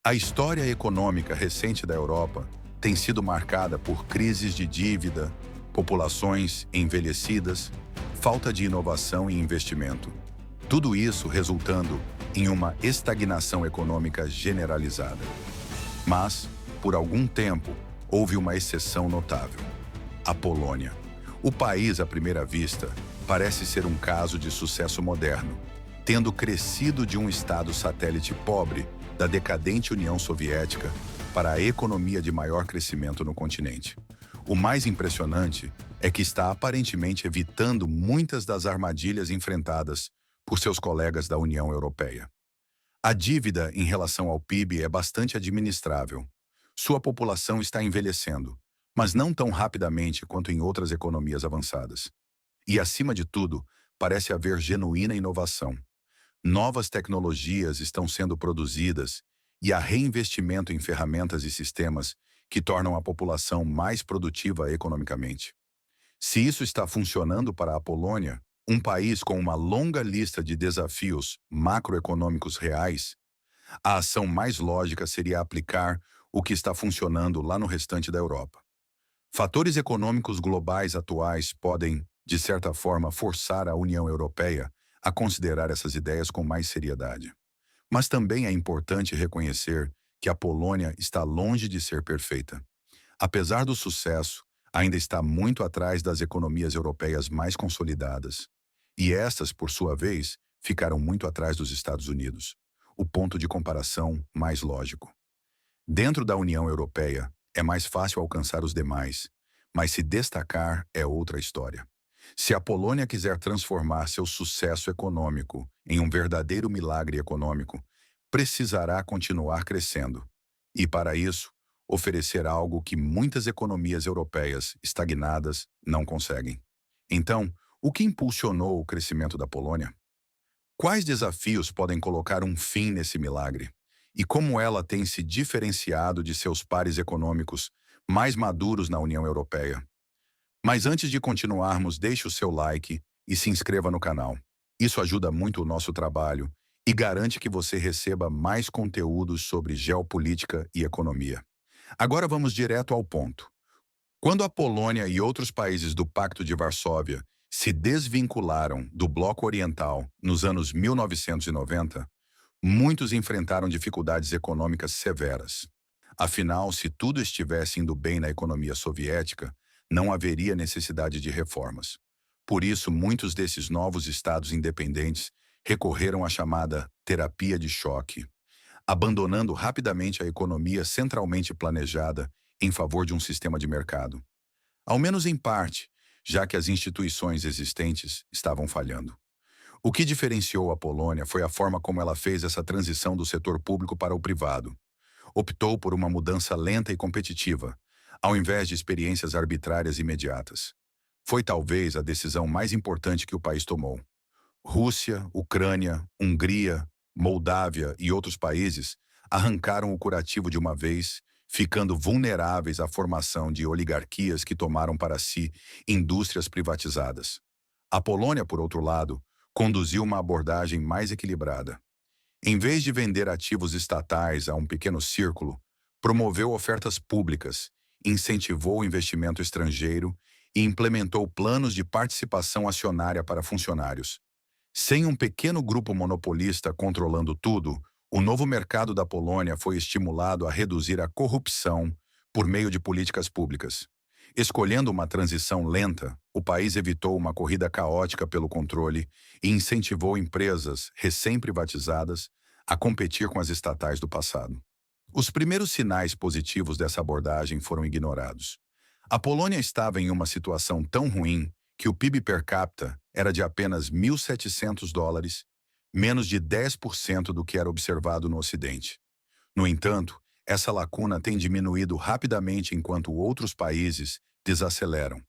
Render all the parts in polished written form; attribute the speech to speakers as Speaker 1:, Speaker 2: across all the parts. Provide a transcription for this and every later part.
Speaker 1: A história econômica recente da Europa tem sido marcada por crises de dívida, populações envelhecidas, falta de inovação e investimento. Tudo isso resultando em uma estagnação econômica generalizada. Mas, por algum tempo, houve uma exceção notável: a Polônia. O país, à primeira vista, parece ser um caso de sucesso moderno, tendo crescido de um estado satélite pobre da decadente União Soviética para a economia de maior crescimento no continente. O mais impressionante é que está aparentemente evitando muitas das armadilhas enfrentadas por seus colegas da União Europeia. A dívida em relação ao PIB é bastante administrável. Sua população está envelhecendo, mas não tão rapidamente quanto em outras economias avançadas. E, acima de tudo, parece haver genuína inovação. Novas tecnologias estão sendo produzidas e há reinvestimento em ferramentas e sistemas que tornam a população mais produtiva economicamente. Se isso está funcionando para a Polônia, um país com uma longa lista de desafios macroeconômicos reais, a ação mais lógica seria aplicar o que está funcionando lá no restante da Europa. Fatores econômicos globais atuais podem, de certa forma, forçar a União Europeia a considerar essas ideias com mais seriedade. Mas também é importante reconhecer que a Polônia está longe de ser perfeita. Apesar do sucesso, ainda está muito atrás das economias europeias mais consolidadas. E estas, por sua vez, ficaram muito atrás dos Estados Unidos, o ponto de comparação mais lógico. Dentro da União Europeia, é mais fácil alcançar os demais, mas se destacar é outra história. Se a Polônia quiser transformar seu sucesso econômico em um verdadeiro milagre econômico, precisará continuar crescendo. E, para isso, oferecer algo que muitas economias europeias estagnadas não conseguem. Então, o que impulsionou o crescimento da Polônia? Quais desafios podem colocar um fim nesse milagre? E como ela tem se diferenciado de seus pares econômicos mais maduros na União Europeia? Mas antes de continuarmos, deixe o seu like e se inscreva no canal. Isso ajuda muito o nosso trabalho e garante que você receba mais conteúdos sobre geopolítica e economia. Agora vamos direto ao ponto. Quando a Polônia e outros países do Pacto de Varsóvia se desvincularam do Bloco Oriental nos anos 1990, muitos enfrentaram dificuldades econômicas severas. Afinal, se tudo estivesse indo bem na economia soviética, não haveria necessidade de reformas. Por isso, muitos desses novos estados independentes recorreram à chamada terapia de choque, abandonando rapidamente a economia centralmente planejada em favor de um sistema de mercado. Ao menos em parte, já que as instituições existentes estavam falhando. O que diferenciou a Polônia foi a forma como ela fez essa transição do setor público para o privado. Optou por uma mudança lenta e competitiva, ao invés de experiências arbitrárias imediatas. Foi talvez a decisão mais importante que o país tomou. Rússia, Ucrânia, Hungria, Moldávia e outros países arrancaram o curativo de uma vez, ficando vulneráveis à formação de oligarquias que tomaram para si indústrias privatizadas. A Polônia, por outro lado, conduziu uma abordagem mais equilibrada. Em vez de vender ativos estatais a um pequeno círculo, promoveu ofertas públicas, incentivou o investimento estrangeiro e implementou planos de participação acionária para funcionários. Sem um pequeno grupo monopolista controlando tudo, o novo mercado da Polônia foi estimulado a reduzir a corrupção por meio de políticas públicas. Escolhendo uma transição lenta, o país evitou uma corrida caótica pelo controle e incentivou empresas recém-privatizadas a competir com as estatais do passado. Os primeiros sinais positivos dessa abordagem foram ignorados. A Polônia estava em uma situação tão ruim que o PIB per capita era de apenas US$ 1.700, menos de 10% do que era observado no Ocidente. No entanto, essa lacuna tem diminuído rapidamente enquanto outros países desaceleram.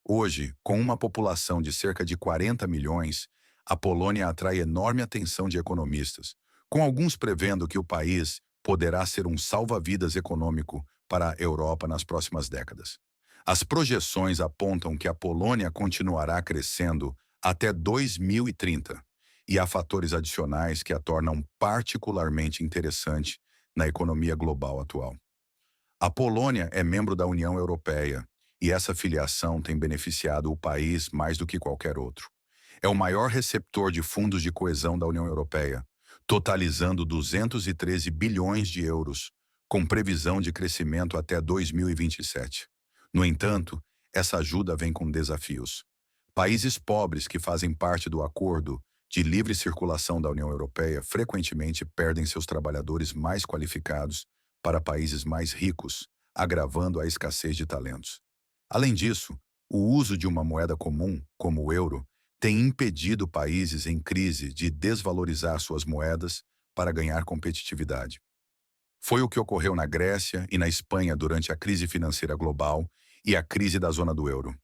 Speaker 1: Hoje, com uma população de cerca de 40 milhões, a Polônia atrai enorme atenção de economistas, com alguns prevendo que o país poderá ser um salva-vidas econômico para a Europa nas próximas décadas. As projeções apontam que a Polônia continuará crescendo até 2030, e há fatores adicionais que a tornam particularmente interessante na economia global atual. A Polônia é membro da União Europeia e essa filiação tem beneficiado o país mais do que qualquer outro. É o maior receptor de fundos de coesão da União Europeia, totalizando 213 bilhões de euros, com previsão de crescimento até 2027. No entanto, essa ajuda vem com desafios. Países pobres que fazem parte do Acordo de Livre Circulação da União Europeia frequentemente perdem seus trabalhadores mais qualificados para países mais ricos, agravando a escassez de talentos. Além disso, o uso de uma moeda comum, como o euro, tem impedido países em crise de desvalorizar suas moedas para ganhar competitividade. Foi o que ocorreu na Grécia e na Espanha durante a crise financeira global e a crise da zona do euro.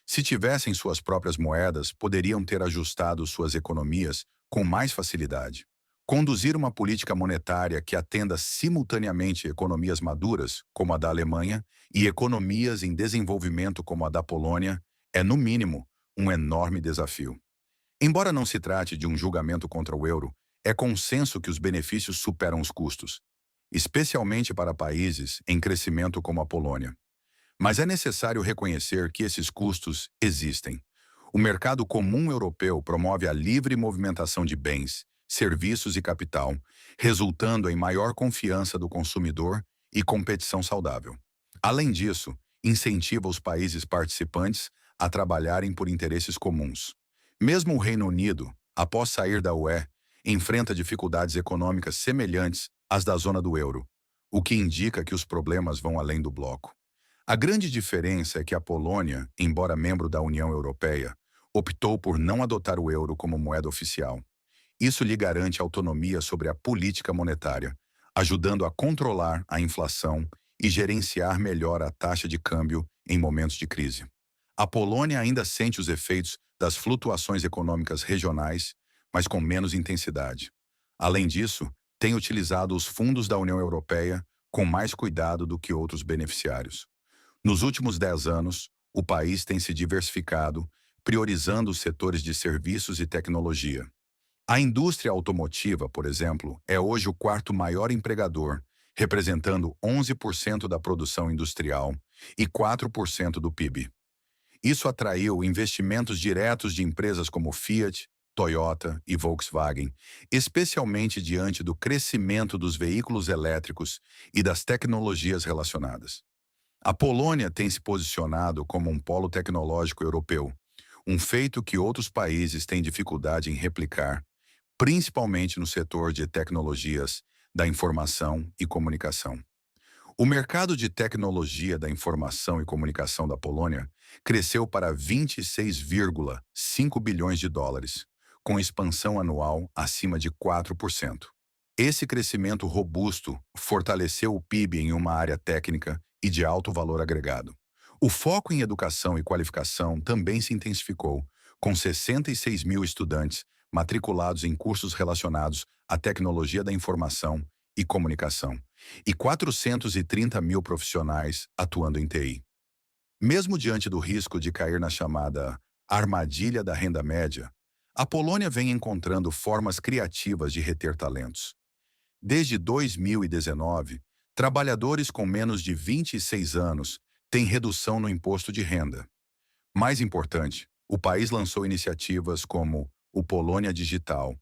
Speaker 1: Se tivessem suas próprias moedas, poderiam ter ajustado suas economias com mais facilidade. Conduzir uma política monetária que atenda simultaneamente economias maduras, como a da Alemanha, e economias em desenvolvimento, como a da Polônia, é, no mínimo, um enorme desafio. Embora não se trate de um julgamento contra o euro, é consenso que os benefícios superam os custos, especialmente para países em crescimento como a Polônia. Mas é necessário reconhecer que esses custos existem. O mercado comum europeu promove a livre movimentação de bens, serviços e capital, resultando em maior confiança do consumidor e competição saudável. Além disso, incentiva os países participantes a trabalharem por interesses comuns. Mesmo o Reino Unido, após sair da UE, enfrenta dificuldades econômicas semelhantes às da zona do euro, o que indica que os problemas vão além do bloco. A grande diferença é que a Polônia, embora membro da União Europeia, optou por não adotar o euro como moeda oficial. Isso lhe garante autonomia sobre a política monetária, ajudando a controlar a inflação e gerenciar melhor a taxa de câmbio em momentos de crise. A Polônia ainda sente os efeitos das flutuações econômicas regionais, mas com menos intensidade. Além disso, tem utilizado os fundos da União Europeia com mais cuidado do que outros beneficiários. Nos últimos 10 anos, o país tem se diversificado, priorizando os setores de serviços e tecnologia. A indústria automotiva, por exemplo, é hoje o quarto maior empregador, representando 11% da produção industrial e 4% do PIB. Isso atraiu investimentos diretos de empresas como Fiat, Toyota e Volkswagen, especialmente diante do crescimento dos veículos elétricos e das tecnologias relacionadas. A Polônia tem se posicionado como um polo tecnológico europeu, um feito que outros países têm dificuldade em replicar, principalmente no setor de tecnologias da informação e comunicação. O mercado de tecnologia da informação e comunicação da Polônia cresceu para 26,5 bilhões de dólares, com expansão anual acima de 4%. Esse crescimento robusto fortaleceu o PIB em uma área técnica e de alto valor agregado. O foco em educação e qualificação também se intensificou, com 66 mil estudantes matriculados em cursos relacionados à tecnologia da informação e comunicação, e 430 mil profissionais atuando em TI. Mesmo diante do risco de cair na chamada armadilha da renda média, a Polônia vem encontrando formas criativas de reter talentos. Desde 2019, trabalhadores com menos de 26 anos têm redução no imposto de renda. Mais importante, o país lançou iniciativas como o Polônia Digital,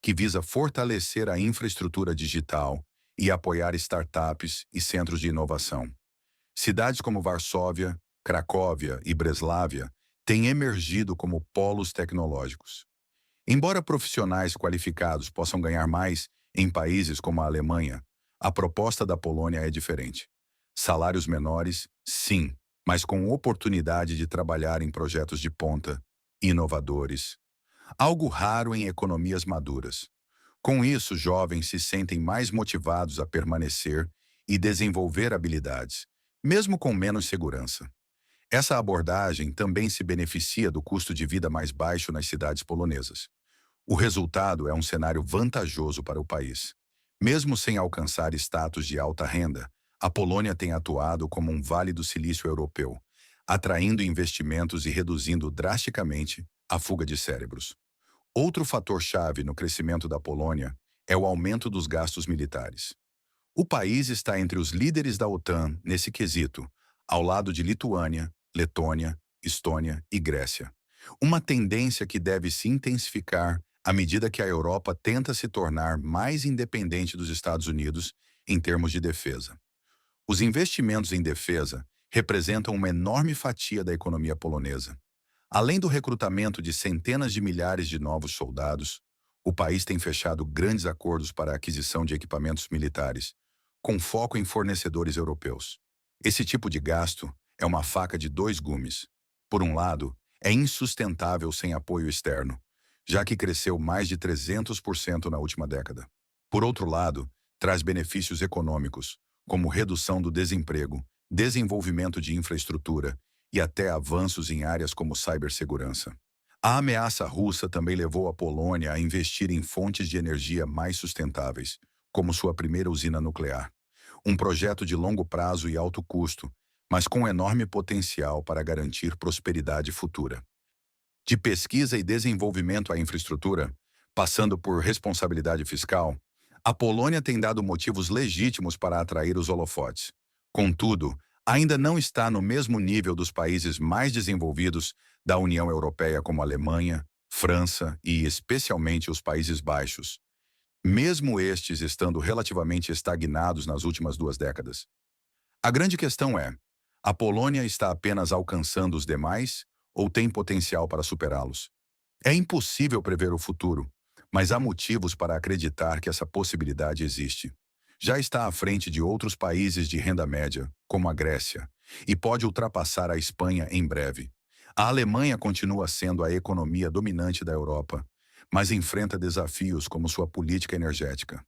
Speaker 1: que visa fortalecer a infraestrutura digital e apoiar startups e centros de inovação. Cidades como Varsóvia, Cracóvia e Breslávia têm emergido como polos tecnológicos. Embora profissionais qualificados possam ganhar mais em países como a Alemanha, a proposta da Polônia é diferente. Salários menores, sim, mas com oportunidade de trabalhar em projetos de ponta, inovadores. Algo raro em economias maduras. Com isso, jovens se sentem mais motivados a permanecer e desenvolver habilidades, mesmo com menos segurança. Essa abordagem também se beneficia do custo de vida mais baixo nas cidades polonesas. O resultado é um cenário vantajoso para o país. Mesmo sem alcançar status de alta renda, a Polônia tem atuado como um Vale do Silício europeu, atraindo investimentos e reduzindo drasticamente a fuga de cérebros. Outro fator-chave no crescimento da Polônia é o aumento dos gastos militares. O país está entre os líderes da OTAN nesse quesito, ao lado de Lituânia, Letônia, Estônia e Grécia. Uma tendência que deve se intensificar à medida que a Europa tenta se tornar mais independente dos Estados Unidos em termos de defesa. Os investimentos em defesa representam uma enorme fatia da economia polonesa. Além do recrutamento de centenas de milhares de novos soldados, o país tem fechado grandes acordos para a aquisição de equipamentos militares, com foco em fornecedores europeus. Esse tipo de gasto é uma faca de dois gumes. Por um lado, é insustentável sem apoio externo, já que cresceu mais de 300% na última década. Por outro lado, traz benefícios econômicos, como redução do desemprego, desenvolvimento de infraestrutura e até avanços em áreas como cibersegurança. A ameaça russa também levou a Polônia a investir em fontes de energia mais sustentáveis, como sua primeira usina nuclear. Um projeto de longo prazo e alto custo, mas com enorme potencial para garantir prosperidade futura. De pesquisa e desenvolvimento à infraestrutura, passando por responsabilidade fiscal, a Polônia tem dado motivos legítimos para atrair os holofotes. Contudo, ainda não está no mesmo nível dos países mais desenvolvidos da União Europeia, como a Alemanha, França e, especialmente, os Países Baixos, mesmo estes estando relativamente estagnados nas últimas 2 décadas. A grande questão é: a Polônia está apenas alcançando os demais ou tem potencial para superá-los? É impossível prever o futuro, mas há motivos para acreditar que essa possibilidade existe. Já está à frente de outros países de renda média, como a Grécia, e pode ultrapassar a Espanha em breve. A Alemanha continua sendo a economia dominante da Europa, mas enfrenta desafios como sua política energética.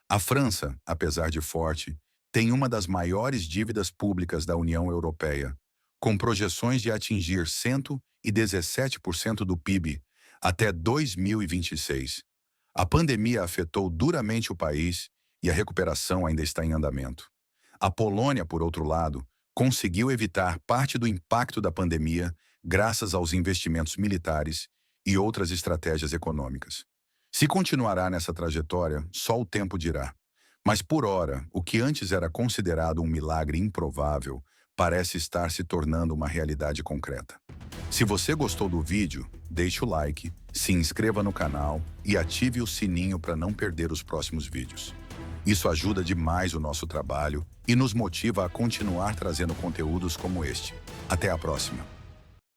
Speaker 1: A França, apesar de forte, tem uma das maiores dívidas públicas da União Europeia, com projeções de atingir 117% do PIB até 2026. A pandemia afetou duramente o país e a recuperação ainda está em andamento. A Polônia, por outro lado, conseguiu evitar parte do impacto da pandemia graças aos investimentos militares e outras estratégias econômicas. Se continuará nessa trajetória, só o tempo dirá. Mas por ora, o que antes era considerado um milagre improvável parece estar se tornando uma realidade concreta. Se você gostou do vídeo, deixe o like, se inscreva no canal e ative o sininho para não perder os próximos vídeos. Isso ajuda demais o nosso trabalho e nos motiva a continuar trazendo conteúdos como este. Até a próxima!